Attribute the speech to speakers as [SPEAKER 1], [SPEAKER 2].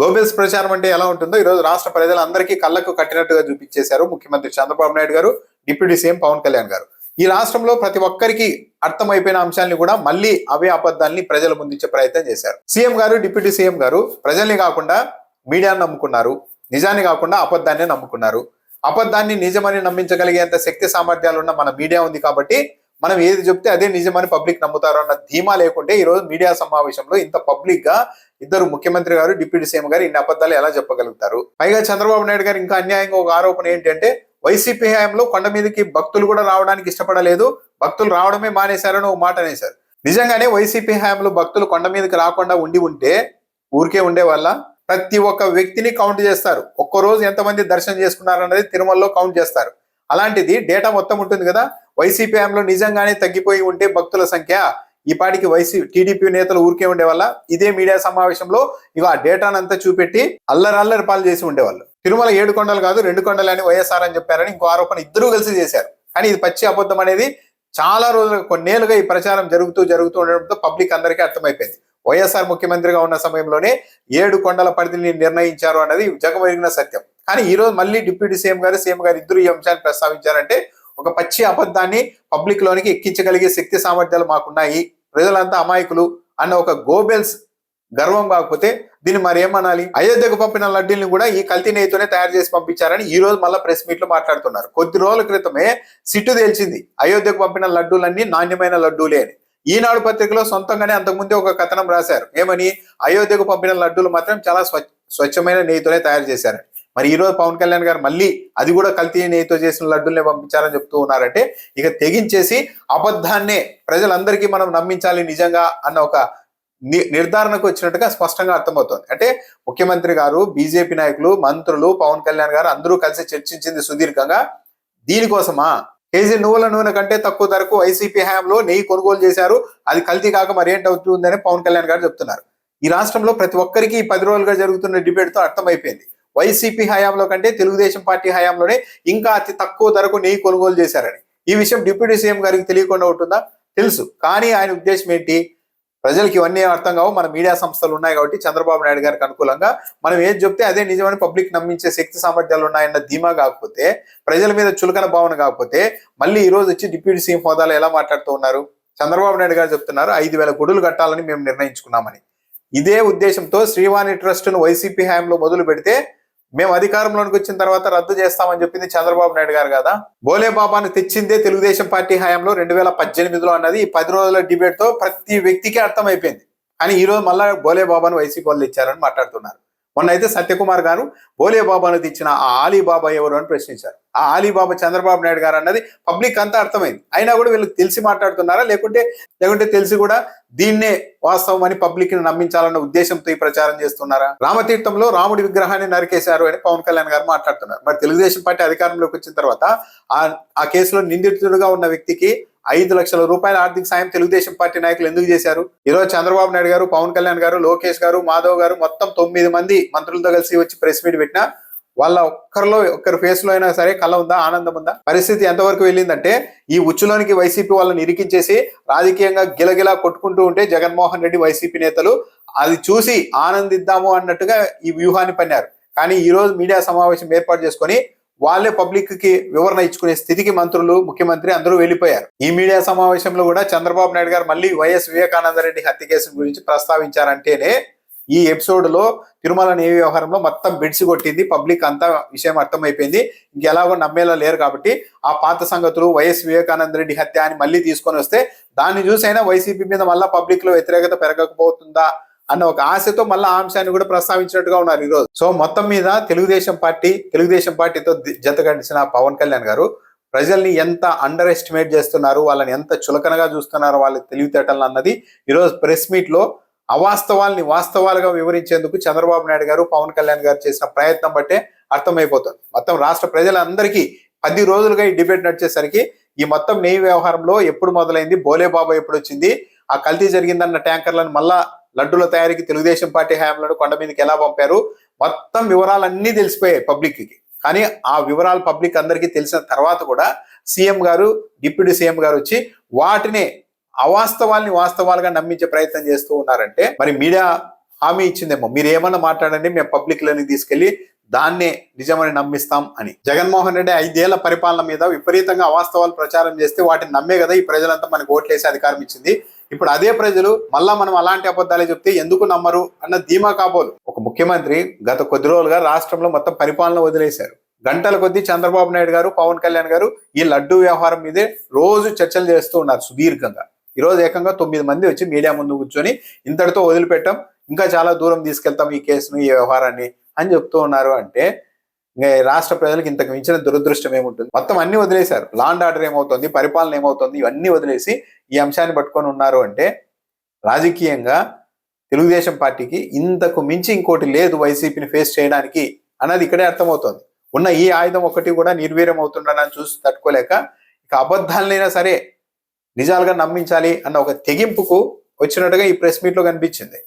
[SPEAKER 1] Goebbels ప్రచారం అంటే ఎలా ఉంటుందో ఈ రోజు రాష్ట్ర ప్రజలందరికీ కళ్ళకు కట్టినట్టుగా చూపించేశారు ముఖ్యమంత్రి చంద్రబాబు నాయుడు గారు, డిప్యూటీ సీఎం పవన్ కళ్యాణ్ గారు. ఈ రాష్ట్రంలో ప్రతి ఒక్కరికి అర్థమైపోయిన అంశాన్ని కూడా మళ్ళీ అవే అబద్ధాన్ని ప్రజల ముందుంచే ప్రయత్నం చేశారు. సీఎం గారు, డిప్యూటీ సీఎం గారు ప్రజల్ని కాకుండా మీడియాను నమ్ముకున్నారు, నిజాన్ని కాకుండా అబద్ధాన్ని నమ్ముకున్నారు. అబద్ధాన్ని నిజమని నమ్మించగలిగేంత శక్తి సామర్థ్యాలు ఉన్న మన మీడియా ఉంది కాబట్టి మనం ఏది చెప్తే అదే నిజమని పబ్లిక్ నమ్ముతారు అన్న ధీమా లేకుంటే ఈ రోజు మీడియా సమావేశంలో ఇంత పబ్లిక్ గా ఇద్దరు ముఖ్యమంత్రి గారు, డిప్యూటీ సీఎం గారు ఇన్ని అబద్ధాలు ఎలా చెప్పగలుగుతారు? పైగా చంద్రబాబు నాయుడు గారు ఇంకా అన్యాయంగా ఒక ఆరోపణ ఏంటంటే వైసీపీ హయాంలో కొండ మీదకి భక్తులు కూడా రావడానికి ఇష్టపడలేదు, భక్తులు రావడమే మానేశారని ఒక మాట అనేశారు. నిజంగానే వైసీపీ హయాంలో భక్తులు కొండ మీదకి రాకుండా ఉంటే ఊరికే ఉండే వల్ల ప్రతి ఒక్క వ్యక్తిని కౌంట్ చేస్తారు. ఒక్కరోజు ఎంతమంది దర్శనం చేసుకున్నారు అన్నది తిరుమలలో కౌంట్ చేస్తారు. అలాంటిది డేటా మొత్తం ఉంటుంది కదా. వైసీపీ హయాంలో నిజంగానే తగ్గిపోయి ఉంటే భక్తుల సంఖ్య ఈ పాటికి టీడీపీ నేతలు ఊరికే ఉండే వల్ల ఇదే మీడియా సమావేశంలో ఇక ఆ డేటానంతా చూపెట్టి అల్లరి పాలు చేసి ఉండేవాళ్ళు. తిరుమల 7 కొండలు కాదు 2 కొండలు అని వైఎస్ఆర్ అని చెప్పారని ఇంకో ఆరోపణ ఇద్దరూ కలిసి చేశారు. కానీ ఇది పచ్చి అబద్ధం అనేది చాలా రోజులు కొన్నేళ్లుగా ఈ ప్రచారం జరుగుతూ ఉండడంతో పబ్లిక్ అందరికీ అర్థమైపోయింది. వైఎస్ఆర్ ముఖ్యమంత్రిగా ఉన్న సమయంలోనే 7 కొండల పరిధిని నిర్ణయించారు అన్నది జగమెరిగిన సత్యం. కానీ ఈ రోజు మళ్ళీ డిప్యూటీ సీఎం గారు ఇద్దరు ఈ అంశాన్ని ప్రస్తావించారంటే ఒక పచ్చి అబద్ధాన్ని పబ్లిక్ లోనికి ఎక్కించగలిగే శక్తి సామర్థ్యాలు మాకున్నాయి, ప్రజలంతా అమాయకులు అన్న ఒక గోబెల్స్ గర్వం కాకపోతే దీన్ని మరి ఏమనాలి? అయోధ్యకు పంపిన లడ్డూల్ని కూడా ఈ కల్తీ నెయ్యితోనే తయారు చేసి పంపించారని ఈ రోజు మళ్ళీ ప్రెస్ మీట్ లో మాట్లాడుతున్నారు. కొద్ది రోజుల క్రితమే సిట్టు తేల్చింది అయోధ్యకు పంపిన లడ్డూలన్నీ నాణ్యమైన లడ్డూలే అని. ఈనాడు పత్రికలో సొంతంగానే అంతకుముందే ఒక కథనం రాశారు. ఏమని? అయోధ్యకు పంపిన లడ్డూలు మాత్రం చాలా స్వచ్ఛమైన నెయ్యితోనే తయారు చేశారని. మరి ఈ రోజు పవన్ కళ్యాణ్ గారు మళ్ళీ అది కూడా కల్తీ నెయ్యితో చేసిన లడ్డూలనే పంపించారని చెప్తూ ఉన్నారంటే ఇక తెగించేసి అబద్ధాన్నే ప్రజలందరికీ మనం నమ్మించాలి నిజంగా అన్న ఒక నిర్ధారణకు వచ్చినట్టుగా స్పష్టంగా అర్థమవుతోంది. అంటే ముఖ్యమంత్రి గారు, బీజేపీ నాయకులు, మంత్రులు, పవన్ కళ్యాణ్ గారు అందరూ కలిసి చర్చించింది సుదీర్ఘంగా దీనికోసమా? కేజీ నువ్వుల నూనె కంటే తక్కువ ధరకు వైసీపీ హయాంలో నెయ్యి కొనుగోలు చేశారు, అది కల్తీ కాక మరి ఏంటవుతుందని పవన్ కళ్యాణ్ గారు చెప్తున్నారు. ఈ రాష్ట్రంలో ప్రతి ఒక్కరికి 10 రోజులుగా జరుగుతున్న డిబేట్ తో అర్థమైపోయింది. వైసీపీ హయాంలో కంటే తెలుగుదేశం పార్టీ హయాంలోనే ఇంకా అతి తక్కువ ధరకు నెయ్యి కొనుగోలు చేశారని. ఈ విషయం డిప్యూటీ సీఎం గారికి తెలియకుండా ఉంటుందా? తెలుసు. కానీ ఆయన ఉద్దేశం ఏంటి? ప్రజలకు ఇవన్నీ అర్థం కావు, మన మీడియా సంస్థలు ఉన్నాయి కాబట్టి చంద్రబాబు నాయుడు గారికి అనుకూలంగా మనం ఏది చెప్తే అదే నిజమని పబ్లిక్ నమ్మించే శక్తి సామర్థ్యాలు ఉన్నాయన్న ధీమా కాకపోతే, ప్రజల మీద చులకన భావన కాకపోతే మళ్ళీ ఈ రోజు వచ్చి డిప్యూటీ సీఎం హోదాలో ఎలా మాట్లాడుతూ ఉన్నారు? చంద్రబాబు నాయుడు గారు చెప్తున్నారు 5,000 గుడులు కట్టాలని మేము నిర్ణయించుకున్నామని. ఇదే ఉద్దేశంతో శ్రీవాణి ట్రస్ట్ ను వైసీపీ హయాంలో మొదలు పెడితే మేము అధికారంలోకి వచ్చిన తర్వాత రద్దు చేస్తామని చెప్పింది చంద్రబాబు నాయుడు గారు కదా. బోలే బాబాను తెచ్చిందే తెలుగుదేశం పార్టీ హయాంలో 2018లో అన్నది ఈ 10 రోజుల డిబేట్ తో ప్రతి వ్యక్తికి అర్థమైపోయింది. కానీ ఈ రోజు మళ్ళా బోలే బాబాను వైసీపీ వాళ్ళు తెచ్చారని మాట్లాడుతున్నారు. మొన్న అయితే సత్యకుమార్ గారు బోలే బాబాను తెచ్చిన ఆ ఆలీబాబా ఎవరు అని ప్రశ్నించారు. ఆ ఆలీబాబా చంద్రబాబు నాయుడు గారు అన్నది పబ్లిక్ అంతా అర్థమైంది. అయినా కూడా వీళ్ళకి తెలిసి మాట్లాడుతున్నారా, లేకుంటే తెలిసి కూడా దీన్నే వాస్తవం అని పబ్లిక్ ని నమ్మించాలన్న ఉద్దేశంతో ఈ ప్రచారం చేస్తున్నారా? రామతీర్థంలో రాముడి విగ్రహాన్ని నరికేశారు అని పవన్ కళ్యాణ్ గారు మాట్లాడుతున్నారు. మరి తెలుగుదేశం పార్టీ అధికారంలోకి వచ్చిన తర్వాత ఆ కేసులో నిందితుడుగా ఉన్న వ్యక్తికి 5 లక్షల రూపాయల ఆర్థిక సాయం తెలుగుదేశం పార్టీ నాయకులు ఎందుకు చేశారు? ఈరోజు చంద్రబాబు నాయుడు గారు, పవన్ కళ్యాణ్ గారు, లోకేష్ గారు, మాధవ్ గారు మొత్తం 9 మంది మంత్రులతో కలిసి వచ్చి ప్రెస్ మీట్ పెట్టినా వాళ్ళ ఒక్కరి ఫేస్ లో అయినా సరే కళ ఉందా, ఆనందం ఉందా? పరిస్థితి ఎంతవరకు వెళ్ళిందంటే ఈ ఉచ్చులోనికి వైసీపీ వాళ్ళని ఇరికించేసి రాజకీయంగా గిలగిలా కొట్టుకుంటూ ఉంటే జగన్మోహన్ రెడ్డి, వైసీపీ నేతలు అది చూసి ఆనందిద్దాము అన్నట్టుగా ఈ వ్యూహాన్ని పన్నారు. కానీ ఈ రోజు మీడియా సమావేశం ఏర్పాటు చేసుకొని వాళ్ళే పబ్లిక్ కి వివరణ ఇచ్చుకునే స్థితికి మంత్రులు, ముఖ్యమంత్రి అందరూ వెళ్ళిపోయారు. ఈ మీడియా సమావేశంలో కూడా చంద్రబాబు నాయుడు గారు మళ్ళీ వైఎస్ వివేకానంద రెడ్డి హత్య కేసు గురించి ప్రస్తావించారంటేనే ఈ ఎపిసోడ్ లో తిరుమల నేవి వ్యవహారంలో మొత్తం బిడ్సి కొట్టింది. పబ్లిక్ అంతా విషయం అర్థమైపోయింది. ఇంకెలాగో నమ్మేలా లేరు కాబట్టి ఆ పాత సంగతులు వైఎస్ వివేకానంద రెడ్డి హత్య అని మళ్ళీ తీసుకొని వస్తే దాన్ని చూసైనా వైసీపీ మీద మళ్ళా పబ్లిక్ లో వ్యతిరేకత పెరగకపోతుందా అన్న ఒక ఆశతో మళ్ళీ ఆ అంశాన్ని కూడా ప్రస్తావించినట్టుగా ఉన్నారు ఈరోజు. సో మొత్తం మీద తెలుగుదేశం పార్టీతో జతగడిచిన పవన్ కళ్యాణ్ గారు ప్రజల్ని ఎంత అండర్ ఎస్టిమేట్ చేస్తున్నారు, వాళ్ళని ఎంత చులకనగా చూస్తున్నారు వాళ్ళ తెలివితేటలు అన్నది ఈరోజు ప్రెస్ మీట్ లో అవాస్తవాల్ని వాస్తవాలుగా వివరించేందుకు చంద్రబాబు నాయుడు గారు, పవన్ కళ్యాణ్ గారు చేసిన ప్రయత్నం బట్టే అర్థమైపోతుంది. మొత్తం రాష్ట్ర ప్రజలందరికీ 10 రోజులుగా ఈ డిబేట్ నడిచేసరికి ఈ మొత్తం నెయ్యి వ్యవహారంలో ఎప్పుడు మొదలైంది, బోలే బాబా ఎప్పుడు వచ్చింది, ఆ కల్తీ జరిగిందన్న ట్యాంకర్లను మళ్ళా లడ్డూల తయారీకి తెలుగుదేశం పార్టీ హయాంలో కొండ మీదకి ఎలా పంపారు, మొత్తం వివరాలన్నీ తెలిసిపోయాయి పబ్లిక్ కి. కానీ ఆ వివరాలు పబ్లిక్ అందరికీ తెలిసిన తర్వాత కూడా సీఎం గారు, డిప్యూటీ సీఎం గారు వచ్చి వాటినే అవాస్తవాల్ని వాస్తవాలుగా నమ్మించే ప్రయత్నం చేస్తూ ఉన్నారంటే మరి మీడియా హామీ ఇచ్చిందేమో, మీరు ఏమన్నా మాట్లాడండి మేము పబ్లిక్ లోని తీసుకెళ్లి దాన్నే నిజమని నమ్మిస్తాం అని. జగన్మోహన్ రెడ్డి 5 ఏళ్ల పరిపాలన మీద విపరీతంగా అవాస్తవాలు ప్రచారం చేస్తే వాటిని నమ్మే కదా ఈ ప్రజలంతా మనకు ఓట్లేసి అధికారం ఇచ్చింది. ఇప్పుడు అదే ప్రజలు మళ్ళా మనం అలాంటి అబద్ధాలే చెప్తే ఎందుకు నమ్మరు అన్న ధీమా కాబోలు. ఒక ముఖ్యమంత్రి గత కొద్ది రోజులుగా రాష్ట్రంలో మొత్తం పరిపాలన వదిలేశారు. గంటల కొద్దీ చంద్రబాబు నాయుడు గారు, పవన్ కళ్యాణ్ గారు ఈ లడ్డూ వ్యవహారం మీదే రోజు చర్చలు చేస్తూ ఉన్నారు సుదీర్ఘంగా. ఈరోజు ఏకంగా 9 మంది వచ్చి మీడియా ముందు కూర్చొని ఇంతటితో వదిలిపెట్టాం, ఇంకా చాలా దూరం తీసుకెళ్తాం ఈ కేసును, ఈ వ్యవహారాన్ని అని చెప్తూ ఉన్నారు. అంటే ఇంకా రాష్ట్ర ప్రజలకు ఇంతకు మించిన దురదృష్టం ఏముంటుంది? మొత్తం అన్ని వదిలేశారు. లా అండ్ ఆర్డర్ ఏమవుతుంది, పరిపాలన ఏమవుతుంది, ఇవన్నీ వదిలేసి ఈ అంశాన్ని పట్టుకొని ఉన్నారు. అంటే రాజకీయంగా తెలుగుదేశం పార్టీకి ఇంతకు మించి ఇంకోటి లేదు వైసీపీని ఫేస్ చేయడానికి అన్నది ఇక్కడే అర్థమవుతోంది. ఉన్న ఈ ఆయుధం ఒకటి కూడా నిర్వీర్యం అవుతుండని చూసి తట్టుకోలేక ఇక అబద్ధాలనైనా సరే నిజాలుగా నమ్మించాలి అన్న ఒక తెగింపుకు వచ్చినట్టుగా ఈ ప్రెస్ మీట్ లో కనిపించింది.